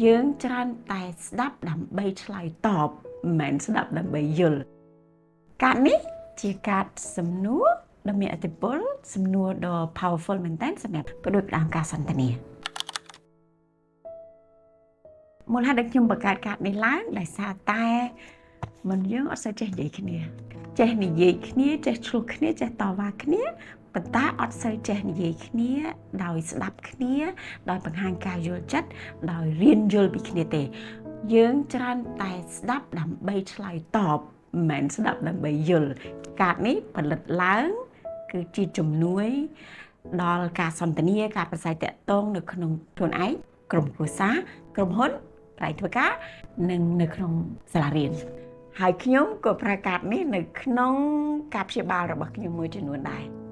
យើងច្រើនតែស្ដាប់ដើម្បីឆ្លើយតបមិនមែនស្ដាប់ដើម្បីយល់កាតនេះជាកាតសំណួរដ៏មានឥទ្ធិពលសំណួរដ៏ powerful មែនតើសម្រាប់ផ្ដួចផ្ដើមការសន្ទនាមូលហេតុដែលខ្ញុំបង្កើតកាតនេះឡើងដោយសារតែមនុស្សយើងអត់សូវចេះនិយាយគ្នាចេះនិយាយគ្នាចេះឆ្លោះគ្នាចេះតវ៉ាគ្នាប៉ុន្តែអត់សូវចេះនិយាយគ្នាដោយស្ដាប់គ្នាដោយបង្ហាញការយល់ចិត្តដោយរៀនយល់ពីគ្នាទេយើងច្រើនតែស្ដាប់ដើម្បីឆ្លើយតបមិនមែនស្ដាប់ដើម្បីយល់កាតនេះផលិតឡើងគឺជាជំនួយដល់ការសន្ទនាការប្រស័យតាក់ទងនៅក្នុងខ្លួនឯងក្រុមគ្រួសារក្រុមហ៊ុនប្រៃធ្វើការនិងនៅក្នុងសាលារៀនហើយខ្ញុំក៏ប្រើកាតនេះនៅក្នុងការព្យាបាលរបស់ខ្ញុំមួយចំនួនដែរ